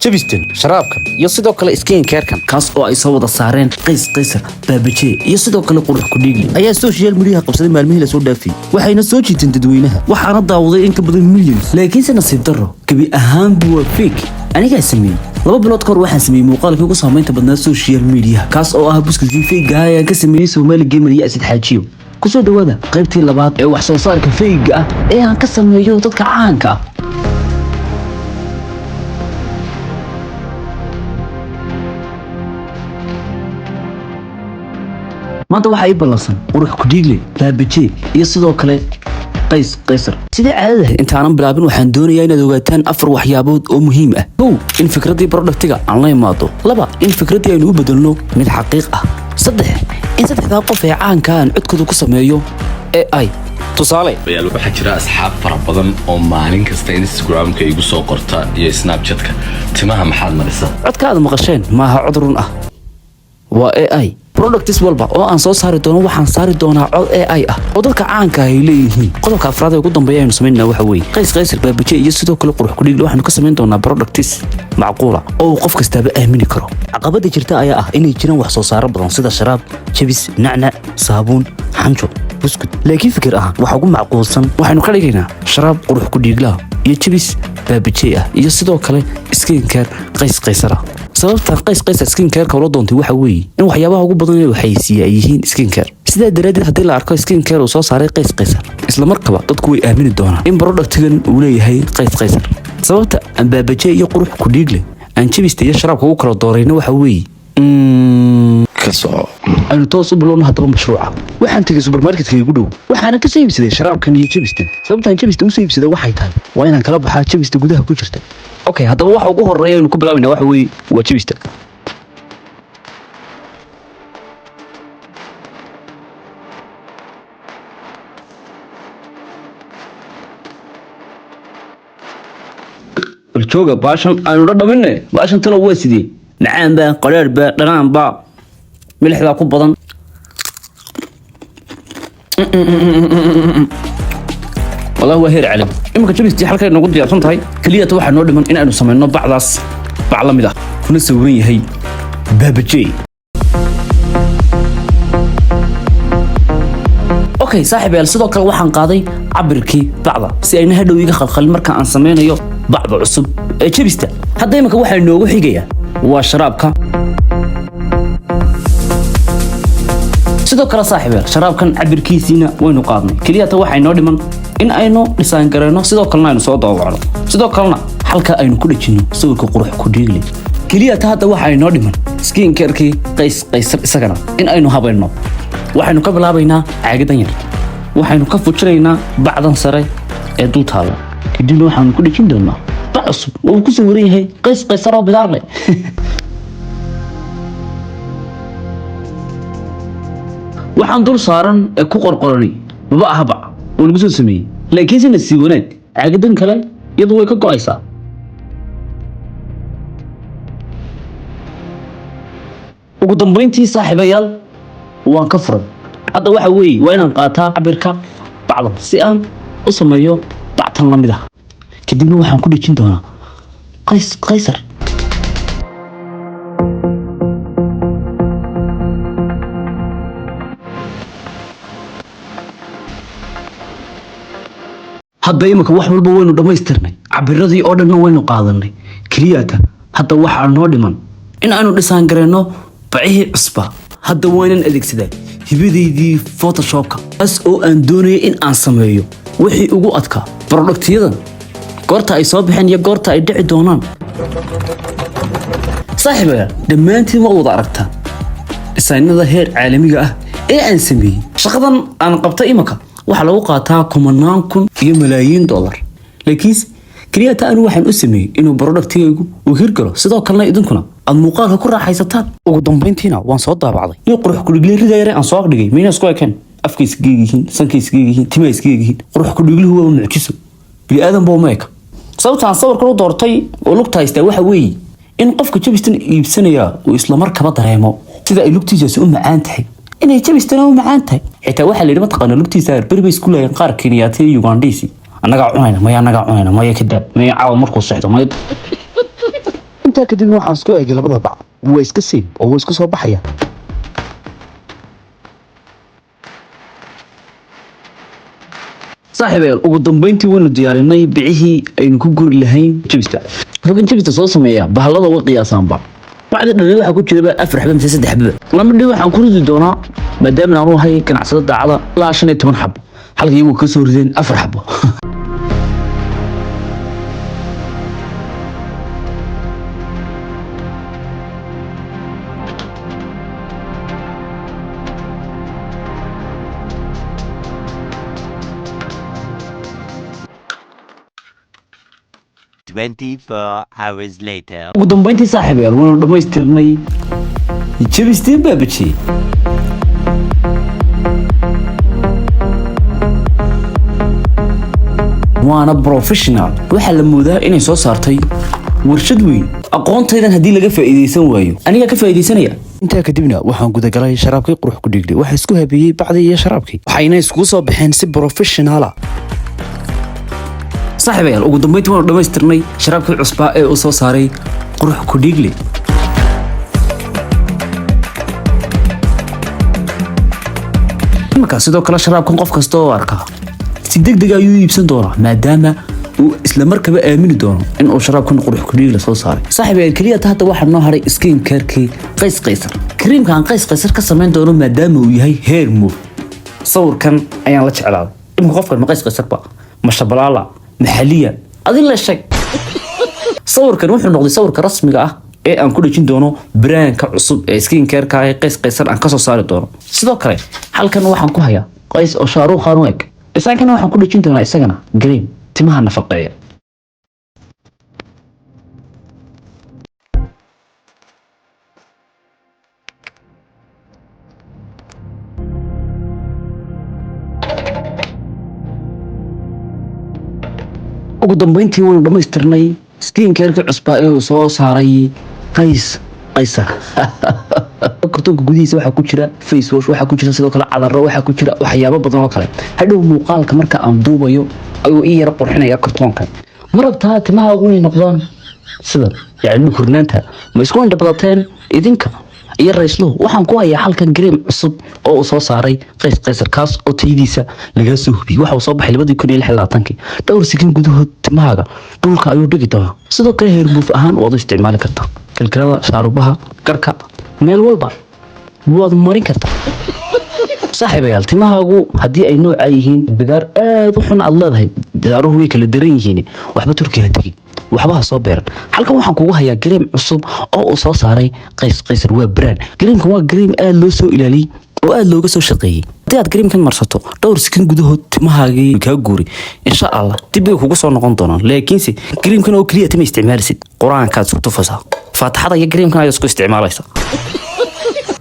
jabistan sharaabkan iyo sidoo kale skin care-kan kaas oo ay soo wada saareen qays qaysar baabaje iyo sidoo kale qurux ku dhiigli ayaa social media qabsaday maalmihii la soo dhaafay waxayna soo jiiteen dadweynaha waxaana daawaday in ka badan millions laakiin se nasiib darro gabi ahaan buu fake aniga sameeyay 2 bilood ka hor waxaan sameeyay muuqaalkii ugu saameynta badnaa social media kaas oo ah buskii fake ah ka sameeyay Soomaali gamer iyo asid xaajiyo kusoo dhawaada qaybtii labaad ee wax soo saarka fake ah ee aan ka sameeyo dadka caanka ah maanta waxa ay balansan qurux ku dhiigle baabaje iyo sidoo kale qays qaysar sidii caadada intaanan bilaabin waxaan doonayaa inaad ogaataan 4 waxyaabood oo muhiim ah in fikradii productiga aan la imaado 2 in fikradii aynu u bedelno mid xaqiiq ah 3 in saddexda qof ee caanka aan codkooda ku sameeyo AI tusaale waxaa jira asxaab fara badan oo maalin kasta Instagram-ka igu soo qorta iyo Snapchat-ka timaha maxaad marisa codkaada maqasheen maaha cod run ah waa AI products walba oo aan soo saari doono waxaan saari doonaa cod AI ah oo dadka caanka ah ay leeyihiin qodobka afraad ee ugu dambeeya aynu sameynaa waxa weeye qays qaysar baabaje iyo sidoo kale qurux ku dhiiglo waxaanu ka sameyn doonaa products macquula oo qof kastaba aamini karo caqabada jirta ayaa ah inay jiraan wax soo saaro badan sida sharaab jabis nacnac saabuun xanjo buskud laakiin fikir ahaan waxa ugu macquulsan waxaanu ka dhigaynaa sharaab qurux ku dhiigla iyo jabis baabaje ah iyo sidoo kale skin care qays qaysar sababta qays qaysar skin care ka wala doontay waxa weeye in waxyaabaha ugu badan ee waxaysiya ay yihiin skin care sida daradeed hadii la arko skin care oo soo saaray qays qaysar isla markaba dadku way aamini doonaan in productigan uu leeyahay qays qaysar sababta aan baabaje iyo qurux ku dhiigle aan jabista iyo sharaabka ugu kala doorayna waxa weeye aynu toos u bilowno haddaba mashruuca waxaan tegay supermarketka igu dhow waxaana ka soo iibsaday sharaabkan iyo jabistan sababtaan jabista u soo iibsaday waxay tahay waa inaan kala baxaa jabista gudaha ku jirta okay haddaba waxa ugu horeeya aynu ku bilaabaynaa waxa weeye waa jabista jooga baashan aynu dhadhaminne baashan talo waa sidii macaan baa qaraar baa dhanaan baa milixda ku badan والله هير علم إما كجبستي حلقة نقول دي أصلا هاي كلية واحد نودي من إن أنا سمعنا بعض بعلم ده كنا سوين هي بابجي أوكي صاحبي الصدق كل واحد قاضي عبركي بعضه سأينا هدو يخل خل مركا عن سمعنا يو بعض عصب جبسته هذا يمكن واحد نوع حاجة وشرابك sidoo kale saaxiibay sharaabkan cabirkiisina waynu qaadnay kaliya waxay noo dhiman in aynu dhisaan gareeno sidoo kalena aynu soo daawacno sidoo kalena halka aynu ku dhajino sawirka qurux ku dhiiglay kaliya hadda waxay noo dhiman skin care-kii qays qaysar isagana in aynu habayno waxaynu ka bilaabaynaa caagadan yar waxaynu ka fujinaynaa bacdan sare ee dul taala kadib waxaanu ku dhajin doonaa bac cusub oo ku soo waran yahay qays qaysar oo bidaar leh waxaan dul saaran ku qorqorani baba ahba oo lagu soo sameeyay laakiin sina si wanaag caagadan kale iyadu way ka go'aysaa ugu dambeyntii saaxiibayaal waan ka furan hadda waxa weeye waa inaan qaataa cabirka bacdan si aan u sameeyo bactan la mid ah kadibna waxaan ku dhajin doonaa qays qaysar hadda imika wax walba waynu dhamaystirnay cabiradii oo dhan waynu qaadanay kaliyaata hadda waxa noo dhiman in aanu dhisaan gareeno bacihii cusba hadda waynan adeegsadaa hibadeydii photoshopka as oo aan doonayay in aan sameeyo wixii ugu adkaa productyadan goorta ay soo baxeen iyo goorta ay dhici doonaan saaxiibaya dhammaantiin ma wada aragtaa dhisaynada heer caalamiga ah ee aan sameeyey shaqadan aan qabta imika waxa lagu qaataa kumanaan kun iyo malaayiin dollar laakiin kaliya anu waxaan u sameeyay inuu productigu uu hirgalo sidoo kalena idinkuna aad muuqaalka ku raaxaysataan ugu dambeyntiina waan soo daabacday in qurux ku dhiglay ridayare aan soo dhigay meena isku ekeen afkiis geegihiin sankiis geegihiin timays geegihiin qurux ku dhigluhu waa mucjiso bili aadan boo meek sababtaan sawirka u doortay oo lugta haystaa waxa weeye in qofka jabistan iibsanaya uu isla markaba dareemo sida ay lugtiisu u macaan tahay inay jabistan u macaan tahay xitaa waxa la yiri mataqaana lugtiisa berber isku leeyahay qaar Kenyaati iyo Ugandisi anaga cunayna maya kadab maya caawa markuu socdo maya intaa kadib waxaan isku eegay labada bac waa iska same oo waa isku soo baxaya. saaxiibayaal ugu dambeyntii waynu diyaarinay bicihii aynu ku guri lahayn jibista. halkan jibista soo sameeya bahalada uga qiyaasaanba bacdi dhan waxa ku jira 4 xabo mise 3 xabo. lama dhig waxaan ku ridi doonaa maadaama aanu hay ganacsada daacada ilaa 15 xabo halkii uu ka soo rideen 4 xabo. hours later. ugu dambeyntii saaxiibayaal waynu dhamaystirnay jibistii baabaji. waana professional waxaa la moodaa inay soo saartay warshad weyn. aqoontaydan haddii laga faa'iidaysan waayo aniga ka faa'iidaysanaya. intaa kadibna waxaan gudagalay sharaabkii qurux ku dhigay waxa isku habeeyey bacdi iyo sharaabkii waxayna isku soo baxeen si professional ah. saaxiibayaal ugu dambeyntii waanu dhamaystirnay sharaabkii cusbaa ee uu soo saaray qurux ku dhiigle. markaa sidoo kale sharaabkan qof kasta oo arka si degdeg ayuu iibsan doonaa maadaama uu isla markaba aamini doono in uu sharaabkan qurux ku dhiigle soo saaray. saaxiibayaal kaliya hadda waxaa noo haray skin care-kii qays qaysar. kariimkan qays qaysar ka samayn doono maadaama uu yahay hair move. sawirkan ayaan la jeclaaday. imka qofkan ma qays qaysarba ma shabalaala محليا أدين لا شيء صور كان وحنا نقضي صور كرسمي أن كل شيء دونه بران كعصب سكين كير كاي قيصر عن قصص صار دونه صدق حال كان واحد كوهيا قيس أو شاروخ خانوك إذا كان واحد كل شيء دونه إسقنا قريب تمها نفقية. ugu dambeyntii waynu dhamaystirnay skin care-ka cusbaa ee uu soo saaray qays qaysar. kartoonka gudihiisa waxaa ku jira face wash, waxaa ku jira sidoo kale cadaro, waxaa ku jira waxyaabo badan oo kale. hadhow muuqaalka marka aan duubayo ayuu ii yara qurxinaya kartoonkan. ma rabtaa timaha inay noqdaan sida yacni hurnaanta ma isku indha badateen idinka iyo raysluhu. waxaan ku hayaa halkan gareem cusub oo uu soo saaray qays qaysar kaas oo taydiisa laga soo hubiyay. waxa uu soo baxay 2026 dhowr sakin gudahood timahaaga dhulka ayuu dhigi doonaa. sidoo kale hair move ahaan waad u isticmaali kartaa kalkalada shaarubaha garka meel walba waad marin kartaa. saaxiibayaal timahaagu haddii ay nooca yihiin bigaar aad u xun aad leedahay bidaaruhu way kala daran yihiin waxba turkiga tagi waxba soo beeran. halkan waxaan kugu hayaa gareem cusub oo uu soo saaray qays qaysar. waa brand gareemkan waa gareem aad loo soo ilaaliyay oo aad looga soo shaqeeyay. haddii aad gareemkan marsato dhowr sakin gudahood timahaagii kaa guuri insha Allah dib bay kugu soo noqon doonaan. laakiinse gareemkan oo kaliya timo isticmaalisid quraankaad soo tufaysaa faataxada iyo gareemkan aad isku isticmaalaysaa.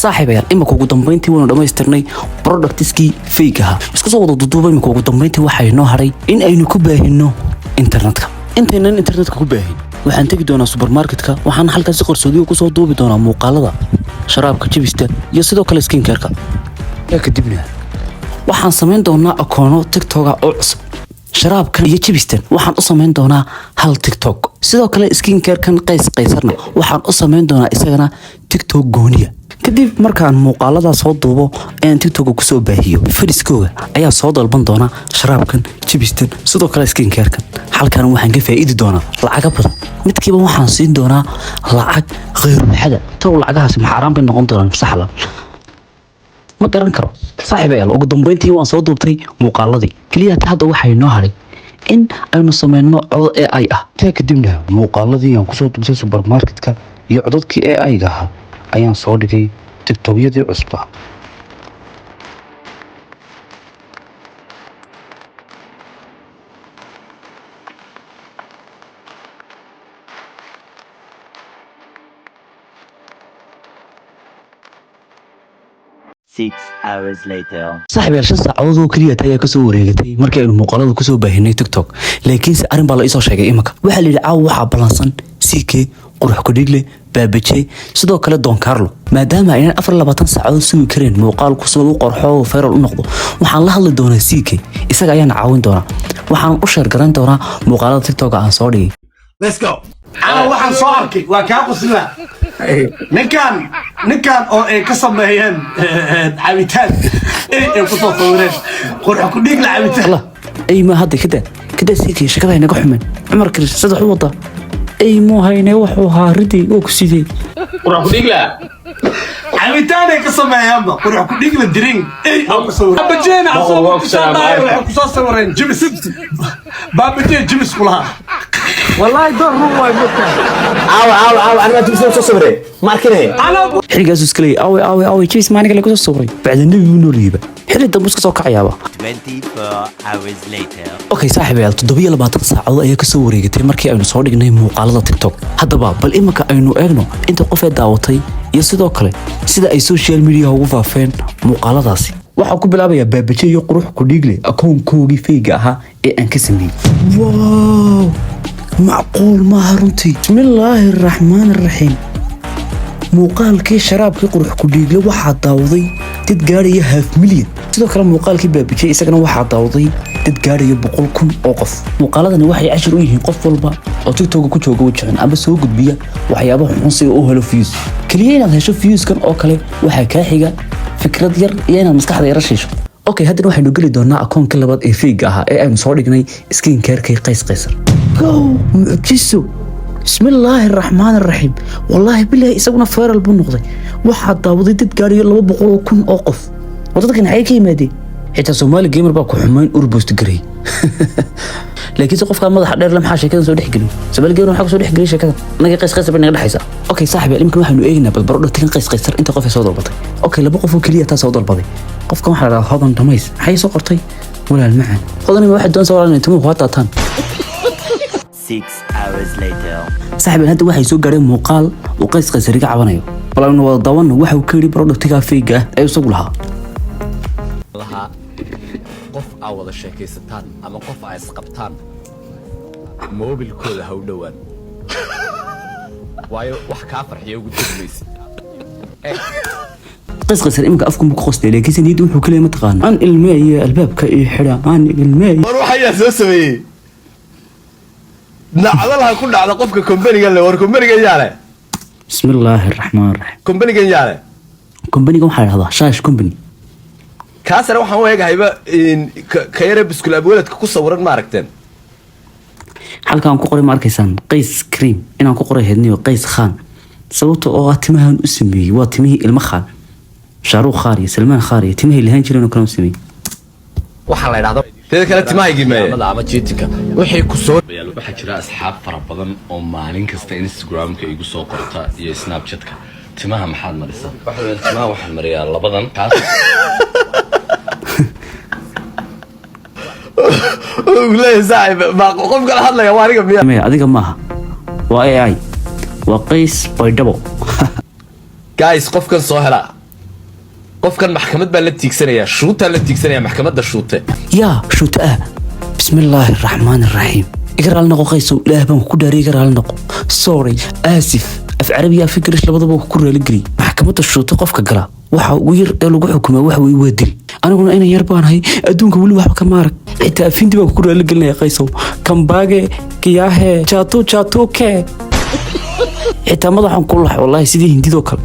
saaxiibayaal imika ugu dambeyntii waynu dhamaystirnay productiskii fake ahaa. isku soo wada duduubay imika ugu dambeyntii waxay noo haray in aynu ku baahino internetka. intaynan internetka ku baahin waxaan tegi doonaa supermarketka waxaan halkaas si qarsoodiyo ku soo duubi doonaa muuqaalada sharaabka jibista iyo sidoo kale skin care-ka. kadibna waxaan samayn doonaa akoono TikTok oo cusub. sharaabkan iyo jibistan waxaan u samayn doonaa hal TikTok. sidoo kale skin care-kan qays qaysarna waxaan u samayn doonaa isagana TikTok gooniya. kadib markaan muuqaalada soo duubo aan TikTok ku soo baahiyo fariskooga ayaa soo dalban doona sharaabkan jibistan sidoo kale skin care-kan. halkan waxaan ka faa'iidi doonaa lacag badan midkiiba waxaan siin doonaa lacag غير maxada taw lacagahaas ma xaraan bay noqon doonaan saxla ma garan karo. saaxiibayaal ugu dambeyntii waan soo duubtay muuqaaladii kaliya hadda waxay noo haray in aynu sameyno cod AI ah. kadibna muuqaaladii aan ku soo duubtay supermarketka iyo codadkii AI-ga ahaa ayaan soo dhigay tiktokyadii cusbaa. saaxiibayaal 5 saacadood oo kaliya ayaa ka soo wareegatay markii aynu muuqaalada ku soo baahinay TikTok. laakiinse arrin baa la isoo sheegay imika waxaa la yidhi caawa waxaa balansan CK qurux ku dhigle baabaje sidoo kale Don Carlo maadaama ay 24 saacadood sugi kareen muuqaalku soo u qorxo oo viral u noqdo. waxaan la hadli doonaa CK isaga ayaan caawin doonaa. waxaan u sheer garan doonaa muuqaalada TikTok aan soo dhigay. let's go أنا واحد صاركي وكابو سلا نكان أو كسمهين عبيتان إيه كتوه صورين قرح كديك لعبيتان الله أي ما هذا كده سيكي شكلها هنا قحمن عمر كريس صدح وضع أي مو هايني وحوها ردي وكسيدي qurax ku dhig la عبيتان كسمهين قرح كديك للدرين إيه أو كسورين بابجين عصام كسوه صورين جيمي سبت بابجين جيمي سكولها والله دور هو يبطل عاو أنا ما تبي تسوي صبري ما أركنه أنا xilligaasuu iska leeyay aaway jiis maaniga lagu soo sawray bacda nebi uu nooliyaba xilli dambe iska soo kacayaaba 24 hours later. okay saaxiibayaal 27 saacadood ayaa ka soo wareegatay markii aynu soo dhignay muuqaalada TikTok haddaba bal imika aynu eegno inta qof ee daawatay iyo sidoo kale sida ay social media ugu faafeen muuqaaladaasi waxaan ku bilaabayaa baabaje iyo qurux ku dhiigle akoonkoogii fayga ahaa ee aan ka sameeyay wow macquul maaha runtii bismillaahi raxmaani raxiim muuqaalkii sharaabkii qurux ku dhiigle waxaa daawaday dad gaaraya 500,000 sidoo kale muuqaalkii baabijay isagana waxaa daawaday dad gaaraya 100,000 oo qof muuqaaladani waxay cashir u yihiin qof walba oo TikTok ku jooga wajahan ama soo gudbiya waxyaabaha xun si uu helo views kaliya inaad hesho viewskan oo kale waxaa kaa xiga fikrad yar iyo inaad maskaxda yara shiisho okay haddana waxaynu geli doonaa akoonka labaad ee fayga ahaa ee aynu soo dhignay skin care-kay qays qaysar mucjiso بسم الله الرحمن الرحيم والله بالله isaguna feeral buu noqday waxa daawaday dad gaariyo 200,000 oo qof wadadkan ay ka yimaadeen xitaa Soomaali gamer baa ku xumayn urbost garay laakiin qofka madaxa dheer la maxaa sheekada soo dhixgelin Soomaali gamer waxa soo dhixgelin sheekada naga qays qaysar naga dhaxaysa okay saaxiib imka waxaanu eegnaa bal barodho tan qays qaysar inta qof ay soo dalbatay okay laba qof oo kaliya taa soo dalbaday qofka waxa la hodan dhamays maxay soo qortay walaal macaan hodan waxa doon soo walaal intuu waa taataan 6 hours later. saaxiib hadda waxay soo gaareen muuqaal oo qays qaysariga cabanayo balana wada dawan waxa uu ka yiri productiga fayga ay isagu lahaa qof aa wada sheekaysataan ama qof aa isqabtaan moobilkooda ha u dhowaan waayo wax kaa farxiya ugu degmaysid qays qaysar imka afku ku qostay laakiin niyadu wuxuu kaleey ma taqaan aan ilmeeyay albaabka iyo xira aan ilmeeyay war waxaa soo sameeyay nacdalaha ku dhacda qofka company-ga le war company-ga yaale bismillaahi raxmaani raxiim company-ga yaale company-ga waxa la yiraahdaa Shaash company kaasna waxaan u eegahayba ka yara biskul abweeladka ku sawiran ma aragteen halkaan ku qoray ma arkaysaan qays cream inaan ku qoray heedniyo qays khaan sababtoo oo timahan u sameeyay waa timihii ilma khaan shaaruq khaari salmaan khaari timihii lahayn jireen oo kala sameeyay waxa la yiraahdo teeda kale timahaygi meeyay ama jiitinka wixii ku soo waxaa jira asxaab fara badan oo maalin kasta Instagram-ka igu soo qorta iyo Snapchat-ka timaha maxaad marisaa timaha waxaan mariyaa labadan kaas لا صاحب ما قف قال هذا يا وارق مياه ما adiga maaha waa AI waa qays baydhabo جايز قف كان صهلا قف كان محكمة بلد سنة شروطها التي سنة محكمة الشروط يا شوتا بسم الله الرحمن الرحيم اقرا لنا قيسو لا بان ku dhaari اقرا لنا sorry اسف af carabiya fikrish labadaba ku reelgri maxkamadda shuruuto qofka gala waxa uu yir ee lagu xukumay wax way wadil aniguna inaan yar baan hay adduunka wali wax ka maar xitaa afindi baa ku reelgelnay qayso kambaage kiyahe chato ke xitaa madaxan ku lahay wallahi sidii hindidoo kale